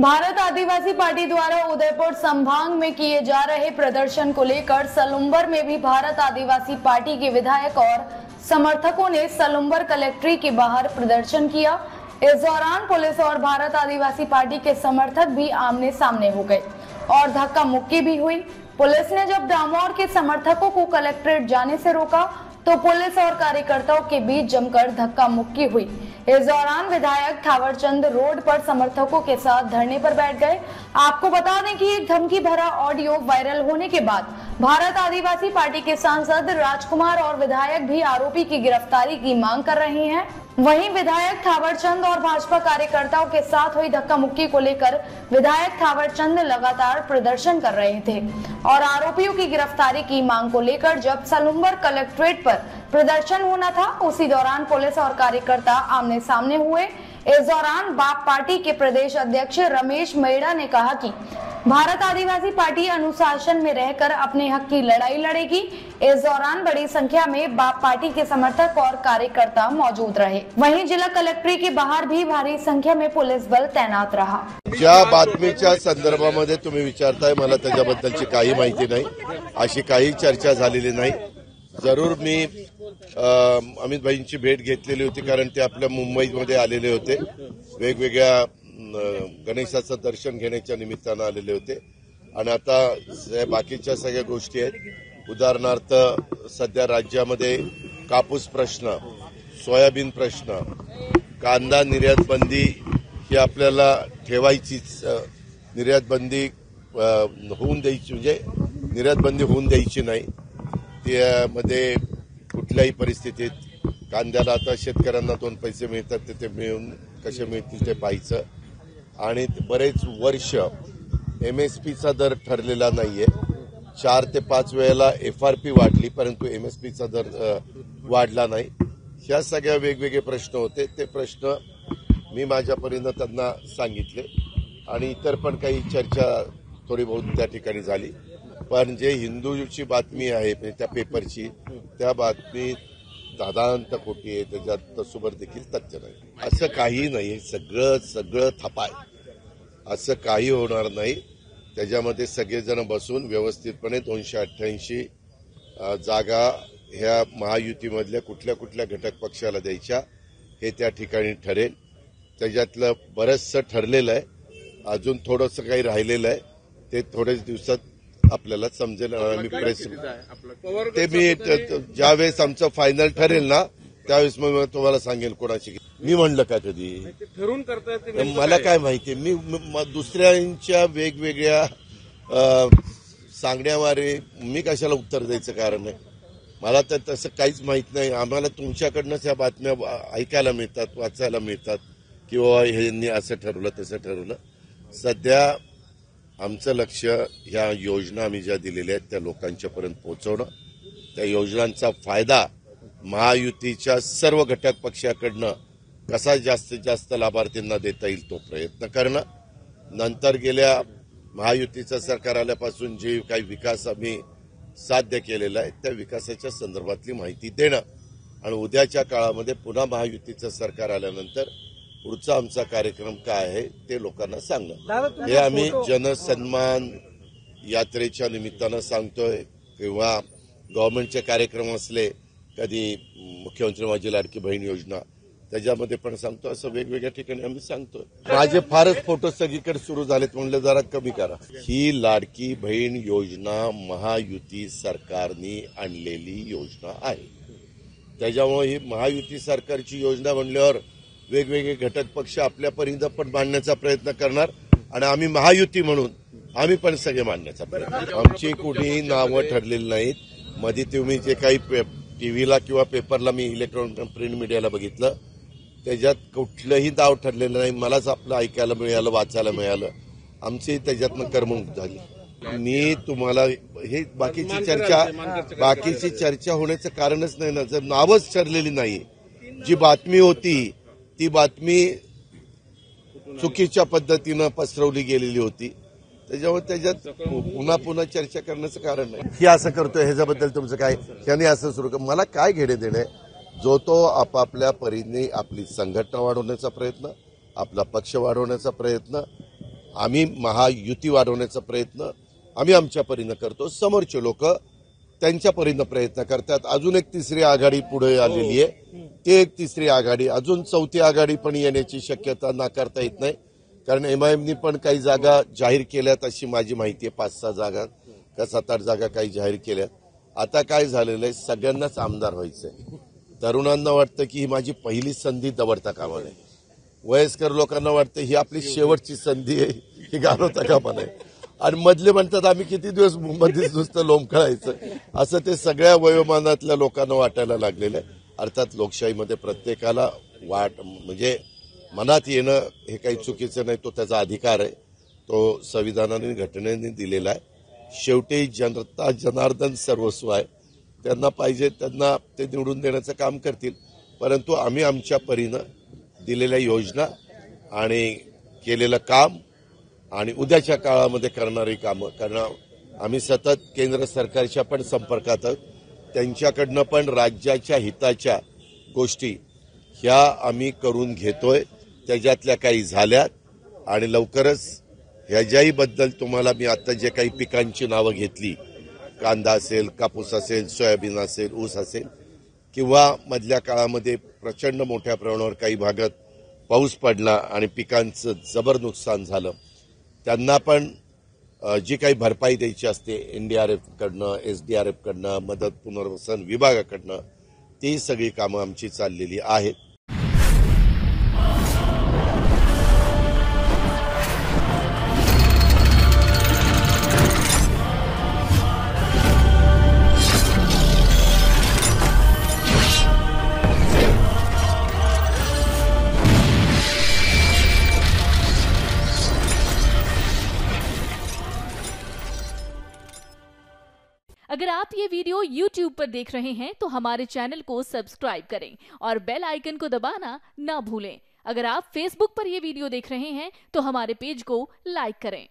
भारत आदिवासी पार्टी द्वारा उदयपुर संभाग में किए जा रहे प्रदर्शन को लेकर सलुम्बर में भी भारत आदिवासी पार्टी के विधायक और समर्थकों ने सलुम्बर कलेक्ट्रेट के बाहर प्रदर्शन किया। इस दौरान पुलिस और भारत आदिवासी पार्टी के समर्थक भी आमने सामने हो गए और धक्का मुक्की भी हुई। पुलिस ने जब डामोर के समर्थकों को कलेक्ट्रेट जाने से रोका तो पुलिस और कार्यकर्ताओं के बीच जमकर धक्का मुक्की हुई। इस दौरान विधायक थावरचंद रोड पर समर्थकों के साथ धरने पर बैठ गए। आपको बता दें कि एक धमकी भरा ऑडियो वायरल होने के बाद भारत आदिवासी पार्टी के सांसद राजकुमार और विधायक भी आरोपी की गिरफ्तारी की मांग कर रहे हैं। वहीं विधायक थावरचंद और भाजपा कार्यकर्ताओं के साथ हुई धक्का मुक्की को लेकर विधायक थावरचंद लगातार प्रदर्शन कर रहे थे और आरोपियों की गिरफ्तारी की मांग को लेकर जब सलुम्बर कलेक्ट्रेट पर प्रदर्शन होना था उसी दौरान पुलिस और कार्यकर्ता आमने सामने हुए। इस दौरान बाप पार्टी के प्रदेश अध्यक्ष रमेश मेड़ा ने कहा कि भारत आदिवासी पार्टी अनुशासन में रहकर अपने हक की लड़ाई लड़ेगी। इस दौरान बड़ी संख्या में बाप पार्टी के समर्थक और कार्यकर्ता मौजूद रहे। वहीं जिला कलेक्ट्रेट के बाहर भी भारी संख्या में पुलिस बल तैनात रहा। ज्या बातमीच्या संदर्भामध्ये तुम्ही विचारताय मला त्याच्याबद्दलची काही माहिती नाही, अशी काही चर्चा झालेली नाही। जरूर मी अमित भाईंची भेट घेतलेली होती कारण ते आपल्या मुंबईमध्ये आलेले होते, वेगवेगळ्या गणेशाचं दर्शन घेण्याच्या निमित्तानं आलेले होते आणि आता बाकीच्या सगळ्या गोष्टी आहेत। उदाहरणार्थ सध्या राज्यामध्ये कापूस प्रश्न, सोयाबीन प्रश्न, कांदा निर्यात बंदी ही आपल्याला ठेवायचीच, निर्यात बंदी होऊन द्यायची म्हणजे निर्यात बंदी होऊन द्यायची नाही। त्यामध्ये कुठल्याही परिस्थितीत कांद्याला आता शेतकऱ्यांना 2 पैसे मिळतात ते मिळून कसे मिळतील ते पाहायचं आणि बरेच वर्ष एमएसपीचा दर ठरलेला नाहीये। 4 ते 5 वेळेला एफआरपी वाढली परंतु एमएसपीचा दर वाढला नाही। ह्या सगळ्या वेगवेगळे प्रश्न होते, ते प्रश्न मी माझ्या परीने त्यांना सांगितले आणि इतर पण काही चर्चा थोडी बहुत त्या ठिकाणी झाली। पण जे हिंदूची बातमी आहे त्या पेपरची, त्या बातमी दादांत खोटी आहे, त्याच्यात तसुबर देखील तथ्य नाही। असं काही नाही, सगळं थपाय, असं काही होणार नाही। त्याच्यामध्ये सगळेजण बसून व्यवस्थितपणे 288 जागा ह्या महायुतीमधल्या कुठल्या कुठल्या घटक पक्षाला द्यायच्या हे त्या ठिकाणी ठरेल। त्याच्यातलं बरंचसं ठरलेलं आहे, अजून थोडंसं काही राहिलेलं आहे, ते थोड्याच दिवसात आपल्याला समजेल। आम्ही प्रेस ते मी ज्यावेळेस आमचं फायनल ठरेल ना त्यावेळेस मग तुम्हाला सांगेल कोणाची। मी म्हणलं का कधी ठरवून करताय मला काय माहिती, मी दुसऱ्यांच्या वेगवेगळ्या सांगण्यावारे मी कशाला उत्तर द्यायचं कारण आहे। मला तर तसं काहीच माहित नाही। आम्हाला तुमच्याकडनंच या बातम्या ऐकायला मिळतात, वाचायला मिळतात किंवा ह्यांनी असं ठरवलं तसं ठरवलं। सध्या आमचं लक्ष ह्या योजना आम्ही ज्या दिलेल्या आहेत त्या लोकांच्यापर्यंत पोहोचवणं, त्या योजनांचा फायदा महायुतीच्या सर्व घटक पक्षाकडनं कसा जास्तीत जास्त लाभार्थींना देता येईल तो प्रयत्न करणं, नंतर गेल्या महायुतीचं सरकार आल्यापासून जे काही विकास आम्ही साध्य केलेला आहे त्या विकासाच्या संदर्भातली माहिती देणं आणि उद्याच्या काळामध्ये पुन्हा महायुतीचं सरकार आल्यानंतर पुढचा आमचा कार्यक्रम काय आहे ते लोकांना सांगणं। हे आम्ही जनसन्मान यात्रेच्या निमित्तानं सांगतोय किंवा गव्हर्नमेंटचे कार्यक्रम असले, कधी मुख्यमंत्री माझी लाडकी बहीण योजना त्याच्यामध्ये पण सांगतो, असं वेगवेगळ्या ठिकाणी आम्ही सांगतोय। माझे फारच फोटो सगळीकडे सुरू झालेत, म्हणलं जरा कमी करा। ही लाडकी बहीण योजना महायुती सरकारने आणलेली योजना आहे, त्याच्यामुळे ही महायुती सरकारची योजना म्हणल्यावर वेगवेगळे घटक पक्ष आपल्या परीने पण मांडण्याचा प्रयत्न करणार आणि आम्ही महायुती म्हणून आम्ही पण सगळे मांडण्याचा प्रयत्न। आमची कुठेही नावं ठरलेली नाहीत। मध्ये तुम्ही जे काही टीव्हीला किंवा पेपरला मी इलेक्ट्रॉनिक प्रिंट मीडियाला बघितलं त्याच्यात कुठलंही नाव ठरलेलं नाही। मलाच आपलं ऐकायला मिळालं, वाचायला मिळालं, आमची त्याच्यातनं करमणूक झाली। मी तुम्हाला हे बाकीची चर्चा होण्याचं कारणच नाही ना, जर नावच ठरलेली नाही, जी बातमी होती ती बातमी चुकीच्या पद्धतीनं पसरवली गेलेली होती, त्याच्यामुळे त्याच्यात पुन्हा पुन्हा चर्चा करण्याचं कारण नाही। ही असं करतोय ह्याच्याबद्दल तुमचं काय, त्यांनी असं सुरू कर, मला काय घेणे देणे। जो तो आपापल्या परीने आपली संघटना वाढवण्याचा प्रयत्न, आपला पक्ष वाढवण्याचा प्रयत्न आम्ही महायुती वाढवण्याचा प्रयत्न आम्ही आमच्या परीनं करतो, समोरचे लोक त्यांच्या परीनं प्रयत्न करतात. अजून एक तिसरी आघाडी पुढे आलेली आहे, ते एक तिसरी आघाडी, अजून चौथी आघाडी पण येण्याची शक्यता नाकारता येत नाही. कारण MIMनी पण काही जागा जाहीर केल्यात अशी माझी माहिती आहे, 5-6 जागा का 7-8 जागा काही जाहीर केल्यात. आता काय झालेलं आहे, सगळ्यांनाच आमदार व्हायचंय. तरुणांना वाटतं की ही माझी पहिली संधी दवडता कामा नये, वयस्कर लोकांना वाटतं ही आपली शेवटची संधी आहे, ही घालवता कामा नये, आणि मधले म्हणतात आम्ही किती दिवस मध्येच नुसतं लोंबकळायचं, असं ते सगळ्या वयोमानातल्या लोकांना वाटायला लागलेलं आहे. अर्थात लोकशाहीमध्ये प्रत्येकाला म्हणजे मनात येणं हे काही चुकीचं नाही, तो त्याचा अधिकार आहे, तो संविधानाने घटनेने दिलेला आहे. शेवटी जनता जनार्दन सर्वस्व आहे, त्यांना पाहिजे त्यांना ते निवडून देण्याचं काम करतील. परंतु आम्ही आमच्या परीनं दिलेल्या योजना आणि केलेलं काम आणि उद्याच्या काळामध्ये करणारी कामं, कारण आम्ही सतत केंद्र सरकारच्या पण संपर्कात आहोत, त्यांच्याकडनं पण राज्याच्या हिताच्या गोष्टी ह्या आम्ही करून घेतोय. त्याच्यातल्या काही झाल्यात आणि लवकरच ह्याच्याही बद्दल तुम्हाला मी आता जे काही पिकांची नावं घेतली, कांदा असेल, कापूस असेल, सोयाबीन असेल, ऊस असेल, किंवा मधल्या काळामध्ये प्रचंड मोठ्या प्रमाणावर काही भागात पाऊस पडला आणि पिकांचं जबर नुकसान झालं, त्यांना पण जी काही भरपाई द्यायची असते NDRFकडनं, SDRFकडनं, मदत पुनर्वसन विभागाकडनं, ती सगळी कामं आमची चाललेली आहेत. अगर आप ये वीडियो YouTube पर देख रहे हैं तो हमारे चैनल को सब्सक्राइब करें और बेल आइकन को दबाना ना भूलें. अगर आप Facebook पर ये वीडियो देख रहे हैं तो हमारे पेज को लाइक करें.